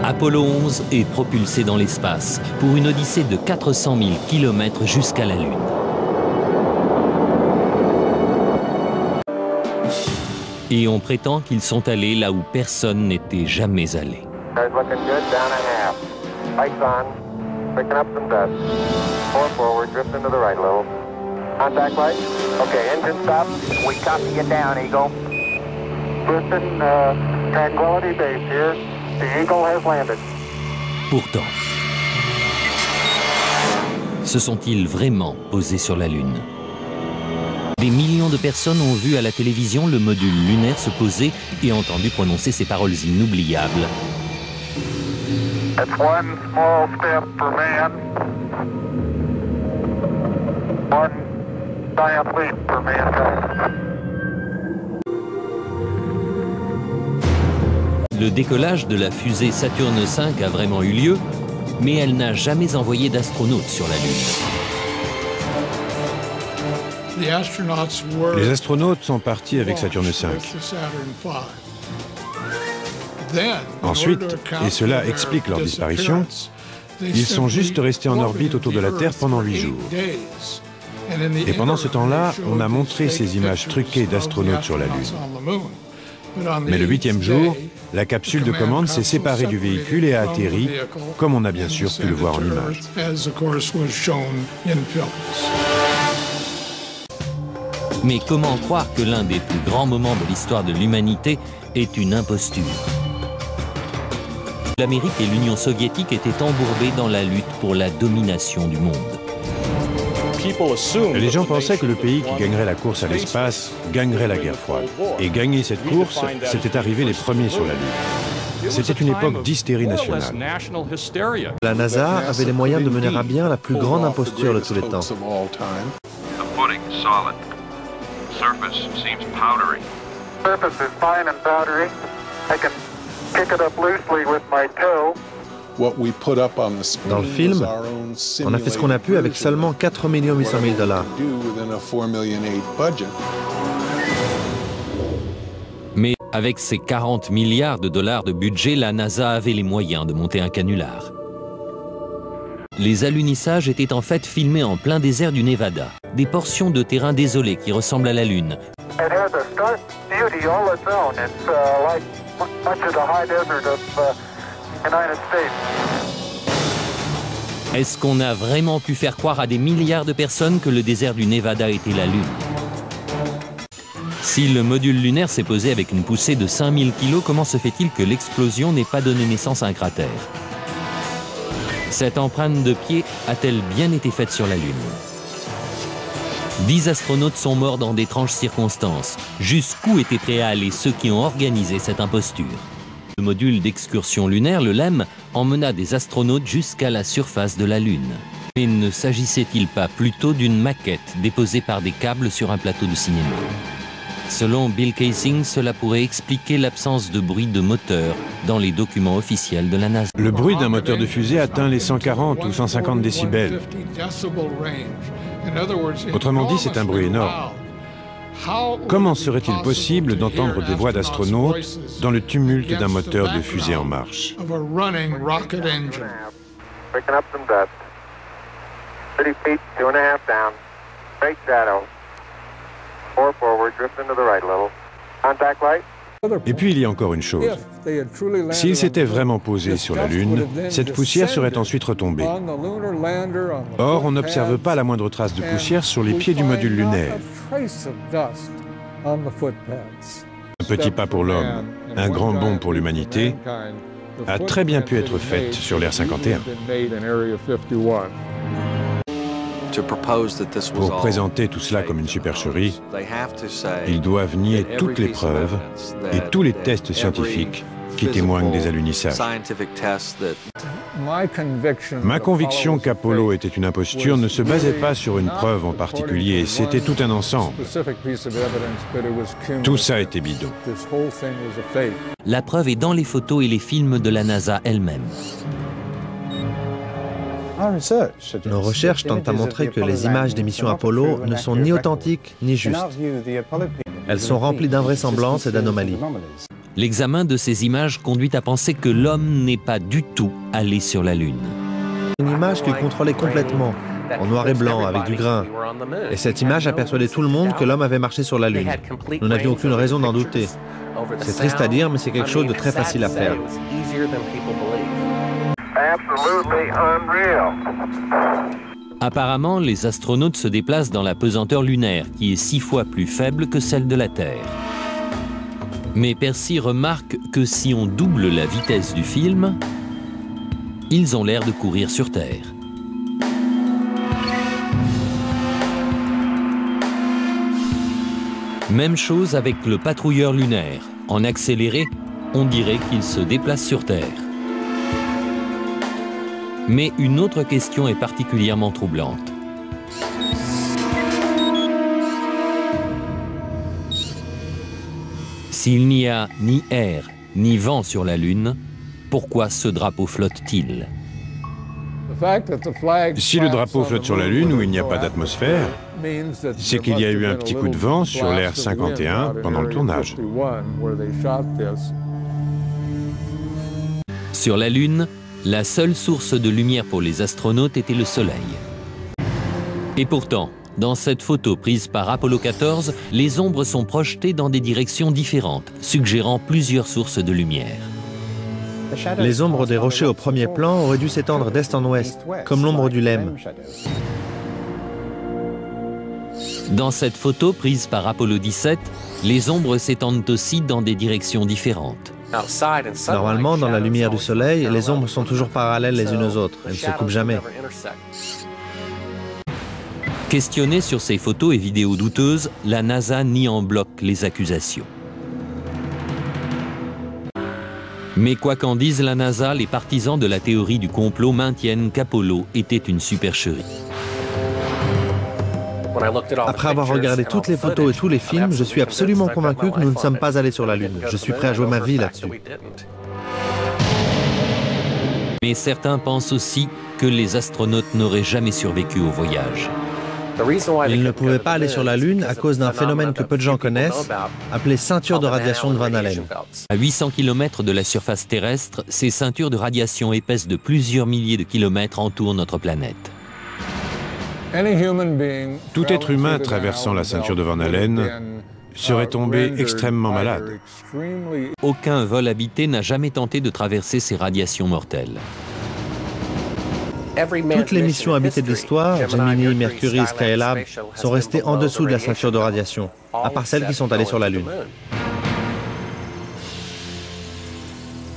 Apollo 11 est propulsé dans l'espace pour une odyssée de 400 000 km jusqu'à la Lune. Et on prétend qu'ils sont allés là où personne n'était jamais allé. Pourtant, se sont-ils vraiment posés sur la Lune? Des millions de personnes ont vu à la télévision le module lunaire se poser et entendu prononcer ces paroles inoubliables. It's one small step for man, one giant leap for mankind. Le décollage de la fusée Saturne V a vraiment eu lieu, mais elle n'a jamais envoyé d'astronautes sur la Lune. Les astronautes sont partis avec Saturne V. Ensuite, et cela explique leur disparition, ils sont juste restés en orbite autour de la Terre pendant 8 jours. Et pendant ce temps-là, on a montré ces images truquées d'astronautes sur la Lune. Mais le 8e jour, la capsule de commande s'est séparée du véhicule et a atterri, comme on a bien sûr pu le voir en image. Mais comment croire que l'un des plus grands moments de l'histoire de l'humanité est une imposture? L'Amérique et l'Union soviétique étaient embourbées dans la lutte pour la domination du monde. Les gens pensaient que le pays qui gagnerait la course à l'espace gagnerait la guerre froide. Et gagner cette course, c'était arriver les premiers sur la Lune. C'était une époque d'hystérie nationale. La NASA avait les moyens de mener à bien la plus grande imposture de tous les temps. Dans le film, on a fait ce qu'on a pu avec seulement 4 800 000 $. Mais avec ses 40 milliards de dollars de budget, la NASA avait les moyens de monter un canular. Les alunissages étaient en fait filmés en plein désert du Nevada, des portions de terrain désolé qui ressemblent à la Lune. Est-ce qu'on a vraiment pu faire croire à des milliards de personnes que le désert du Nevada était la Lune? Si le module lunaire s'est posé avec une poussée de 5000 kg, comment se fait-il que l'explosion n'ait pas donné naissance à un cratère? Cette empreinte de pied a-t-elle bien été faite sur la Lune? 10 astronautes sont morts dans d'étranges circonstances. Jusqu'où étaient prêts à aller ceux qui ont organisé cette imposture? Le module d'excursion lunaire, le LEM, emmena des astronautes jusqu'à la surface de la Lune. Mais ne s'agissait-il pas plutôt d'une maquette déposée par des câbles sur un plateau de cinéma? Selon Bill Kaysing, cela pourrait expliquer l'absence de bruit de moteur dans les documents officiels de la NASA. Le bruit d'un moteur de fusée atteint les 140 ou 150 décibels. Autrement dit, c'est un bruit énorme. Comment serait-il possible d'entendre des voix d'astronautes dans le tumulte d'un moteur de fusée en marche? Et puis il y a encore une chose. S'ils s'étaient vraiment posés sur la Lune, cette poussière serait ensuite retombée. Or, on n'observe pas la moindre trace de poussière sur les pieds du module lunaire. Un petit pas pour l'homme, un grand bond pour l'humanité, a très bien pu être fait sur l'Air 51. Pour présenter tout cela comme une supercherie, ils doivent nier toutes les preuves et tous les tests scientifiques qui témoignent des alunissages. Ma conviction qu'Apollo était une imposture ne se basait pas sur une preuve en particulier, c'était tout un ensemble. Tout ça était bidon. La preuve est dans les photos et les films de la NASA elle-même. Nos recherches tentent à montrer que les images des missions Apollo ne sont ni authentiques ni justes. Elles sont remplies d'invraisemblances et d'anomalies. L'examen de ces images conduit à penser que l'homme n'est pas du tout allé sur la Lune. Une image qu'il contrôlait complètement, en noir et blanc, avec du grain. Et cette image a persuadé tout le monde que l'homme avait marché sur la Lune. Nous n'avions aucune raison d'en douter. C'est triste à dire, mais c'est quelque chose de très facile à faire. Apparemment, les astronautes se déplacent dans la pesanteur lunaire, qui est 6 fois plus faible que celle de la Terre. Mais Percy remarque que si on double la vitesse du film, ils ont l'air de courir sur Terre. Même chose avec le patrouilleur lunaire. En accéléré, on dirait qu'il se déplace sur Terre. Mais une autre question est particulièrement troublante. S'il n'y a ni air, ni vent sur la Lune, pourquoi ce drapeau flotte-t-il? Si le drapeau flotte sur la Lune où il n'y a pas d'atmosphère, c'est qu'il y a eu un petit coup de vent sur l'Air 51 pendant le tournage. Sur la Lune, la seule source de lumière pour les astronautes était le Soleil. Et pourtant, dans cette photo prise par Apollo 14, les ombres sont projetées dans des directions différentes, suggérant plusieurs sources de lumière. Les ombres des rochers au premier plan auraient dû s'étendre d'est en ouest, comme l'ombre du LEM. Dans cette photo prise par Apollo 17, les ombres s'étendent aussi dans des directions différentes. Normalement, dans la lumière du soleil, les ombres sont toujours parallèles les unes aux autres. Elles ne se coupent jamais. Questionnée sur ces photos et vidéos douteuses, la NASA nie en bloc les accusations. Mais quoi qu'en dise la NASA, les partisans de la théorie du complot maintiennent qu'Apollo était une supercherie. Après avoir regardé toutes les photos et tous les films, je suis absolument convaincu que nous ne sommes pas allés sur la Lune. Je suis prêt à jouer ma vie là-dessus. Mais certains pensent aussi que les astronautes n'auraient jamais survécu au voyage. Ils ne pouvaient pas aller sur la Lune à cause d'un phénomène que peu de gens connaissent, appelé ceinture de radiation de Van Allen. À 800 km de la surface terrestre, ces ceintures de radiation épaisses de plusieurs milliers de kilomètres entourent notre planète. Tout être humain traversant la ceinture de Van Allen serait tombé extrêmement malade. Aucun vol habité n'a jamais tenté de traverser ces radiations mortelles. Toutes les missions habitées de l'histoire, Gemini, Mercury, Skylab, sont restées en dessous de la ceinture de radiation, à part celles qui sont allées sur la Lune.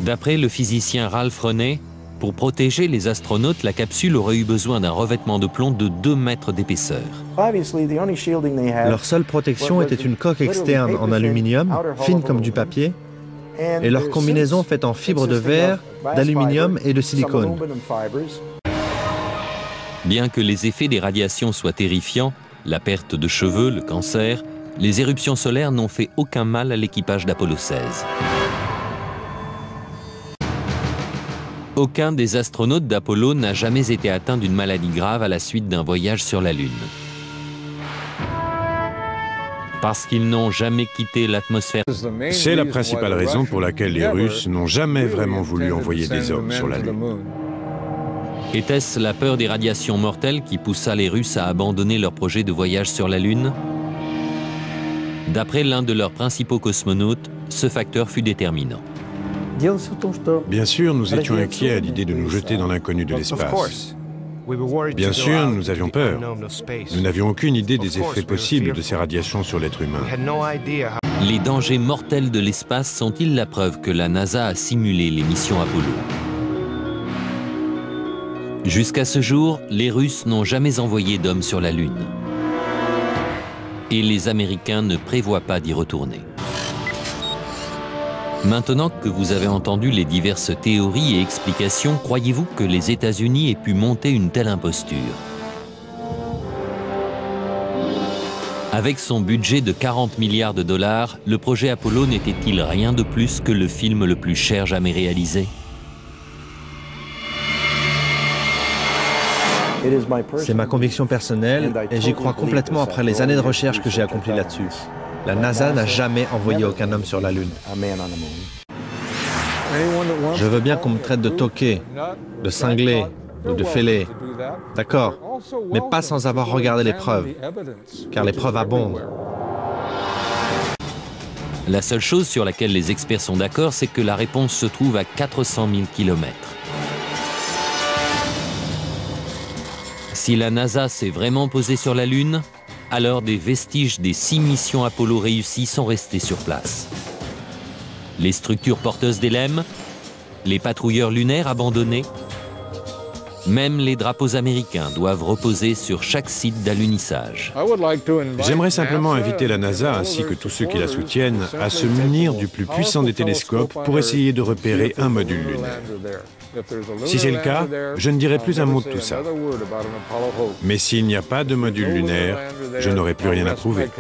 D'après le physicien Ralph Rennet, pour protéger les astronautes, la capsule aurait eu besoin d'un revêtement de plomb de 2 mètres d'épaisseur. Leur seule protection était une coque externe en aluminium, fine comme du papier, et leur combinaison faite en fibres de verre, d'aluminium et de silicone. Bien que les effets des radiations soient terrifiants, la perte de cheveux, le cancer, les éruptions solaires n'ont fait aucun mal à l'équipage d'Apollo 16. Aucun des astronautes d'Apollo n'a jamais été atteint d'une maladie grave à la suite d'un voyage sur la Lune. Parce qu'ils n'ont jamais quitté l'atmosphère. C'est la principale raison pour laquelle les Russes n'ont jamais vraiment voulu envoyer des hommes sur la Lune. Était-ce la peur des radiations mortelles qui poussa les Russes à abandonner leur projet de voyage sur la Lune? D'après l'un de leurs principaux cosmonautes, ce facteur fut déterminant. Bien sûr, nous étions inquiets à l'idée de nous jeter dans l'inconnu de l'espace. Bien sûr, nous avions peur. Nous n'avions aucune idée des effets possibles de ces radiations sur l'être humain. Les dangers mortels de l'espace sont-ils la preuve que la NASA a simulé les missions Apollo? Jusqu'à ce jour, les Russes n'ont jamais envoyé d'hommes sur la Lune. Et les Américains ne prévoient pas d'y retourner. Maintenant que vous avez entendu les diverses théories et explications, croyez-vous que les États-Unis aient pu monter une telle imposture? Avec son budget de 40 milliards de dollars, le projet Apollo n'était-il rien de plus que le film le plus cher jamais réalisé? C'est ma conviction personnelle et j'y crois complètement après les années de recherche que j'ai accomplies là-dessus. La NASA n'a jamais envoyé aucun homme sur la Lune. Je veux bien qu'on me traite de toqué, de cinglé ou de fêlé. D'accord, mais pas sans avoir regardé les preuves, car les preuves abondent. La seule chose sur laquelle les experts sont d'accord, c'est que la réponse se trouve à 400 000 km. Si la NASA s'est vraiment posée sur la Lune, alors des vestiges des 6 missions Apollo réussies sont restés sur place. Les structures porteuses des LEM, les patrouilleurs lunaires abandonnés, même les drapeaux américains doivent reposer sur chaque site d'alunissage. J'aimerais simplement inviter la NASA, ainsi que tous ceux qui la soutiennent, à se munir du plus puissant des télescopes pour essayer de repérer un module lunaire. Si c'est le cas, je ne dirai plus un mot de tout ça. Mais s'il n'y a pas de module lunaire, je n'aurai plus rien à prouver.